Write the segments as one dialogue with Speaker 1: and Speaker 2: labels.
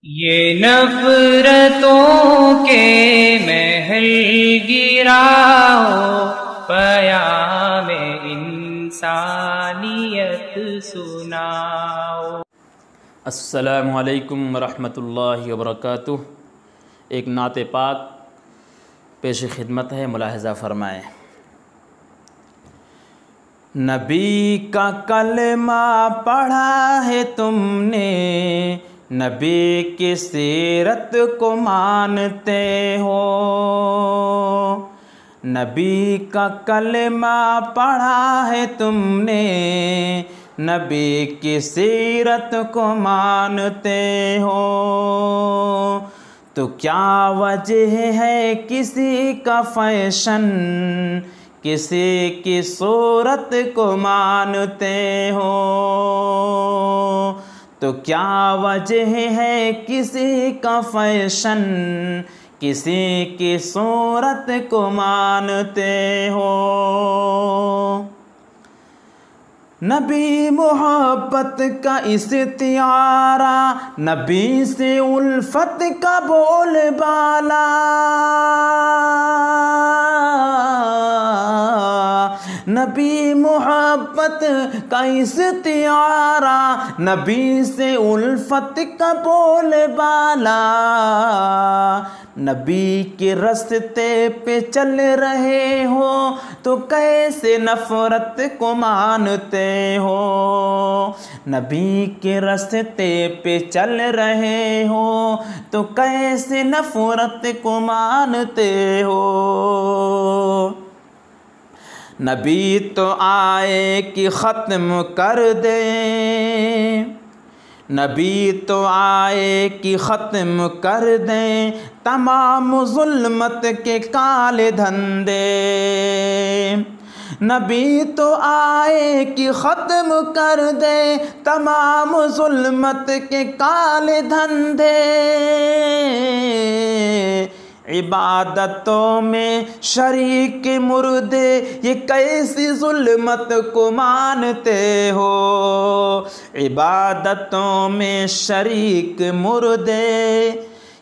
Speaker 1: ये नफरतों के महल गिराओ, पयामे इंसानियत सुनाओ।
Speaker 2: अस्सलामु अलैकुम वरहमतुल्लाहि वबरकातुह। एक नात पाक पेश खिदमत है, मुलाहज़ा फ़रमाएँ। नबी का कलमा पढ़ा है तुमने, नबी की सीरत को मानते हो। नबी का कलमा पढ़ा है तुमने, नबी की सीरत को मानते हो। तो क्या वजह है किसी का फैशन, किसी की सूरत को मानते हो। तो क्या वजह है किसी का फैशन, किसी की सूरत को मानते हो। नबी मोहब्बत का इस्तिआरा, नबी से उल्फत का बोलबाला। नबी मोहब्बत का इस्तिआरा, नबी से उल्फत का बोलबाला। नबी के रास्ते पे चल रहे हो तो कैसे नफरत को मानते हो। नबी के रास्ते पे चल रहे हो तो कैसे नफरत को मानते हो। नबी तो आए कि ख़त्म कर दे, नबी तो आए कि ख़त्म कर दें तमाम ज़ुल्मत के काले धंधे। नबी तो आए कि ख़त्म कर दे तमाम ज़ुल्मत के काले धंधे। इबादतों में शरीक मुर्दे, ये कैसी ज़ुल्मत को मानते हो। इबादतों में शरीक मुर्दे,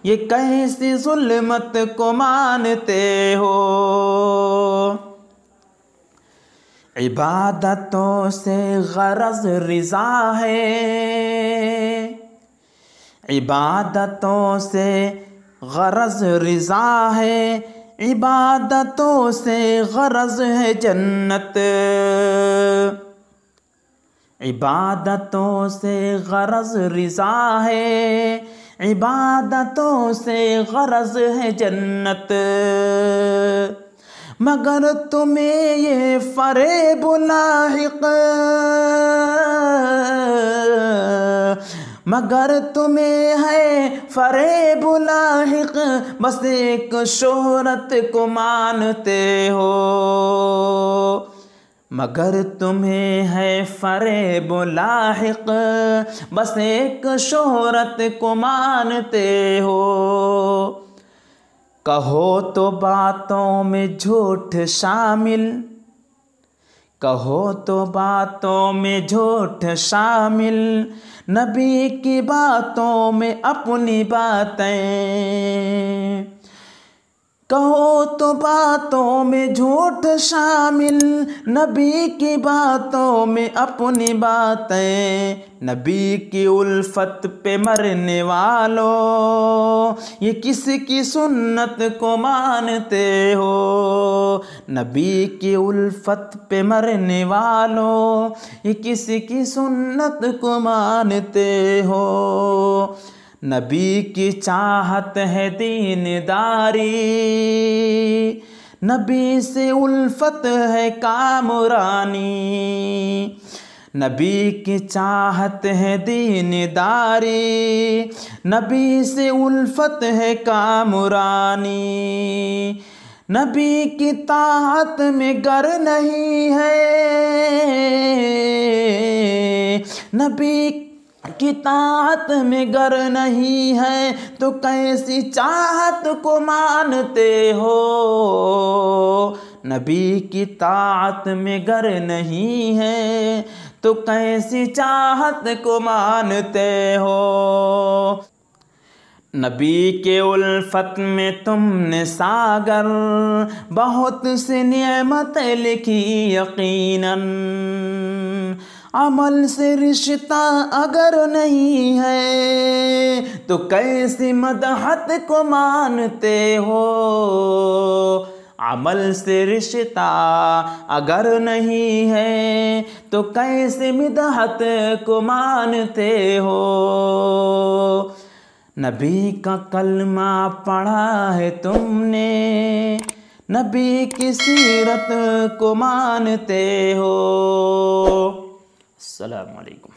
Speaker 2: ये कैसी ज़ुल्मत को मानते हो। इबादतों से गरज रिज़ा है, इबादतों से गरज रिज़ा है, इबादतों से गरज है जन्नत। इबादतों से गरज रिज़ा है, इबादतों से गरज है जन्नत। मगर तुम्हें ये फ़रेब लाहिक़, मगर तुम्हें है फ़रेब लाहिक़, बस एक शोहरत को मानते हो। मगर तुम्हें है फ़रेब लाहिक़, बस एक शोहरत को मानते हो। कहो तो बातों में झूठ शामिल, कहो तो बातों में झूठ शामिल, नबी की बातों में अपनी बातें। कहो तो बातों में झूठ शामिल, नबी की बातों में अपनी बातें। नबी की उल्फत पे मरने वालों, ये किसकी सुन्नत को मानते हो। नबी की उल्फत पे मरने वालों, ये किसकी सुन्नत को मानते हो। नबी की चाहत है दीनदारी, नबी से उल्फत है कामरानी। नबी की चाहत है दीनदारी, नबी से उल्फत है कामरानी। नबी की ताअत में गर नहीं है, नबी की ताअत में गर नहीं है तो कैसी चाहत को मानते हो। नबी की ताअत में गर नहीं है तो कैसी चाहत को मानते हो। नबी के उल्फत में तुमने सागर बहुत सी नेमतें लिखी यकीनन। अमल से रिश्ता अगर नहीं है तो कैसी मदहत को मानते हो। अमल से रिश्ता अगर नहीं है तो कैसे मदहत को मानते हो। नबी का कलमा पढ़ा है तुमने, नबी की सीरत को मानते हो। अस्सलामु अलैकुम।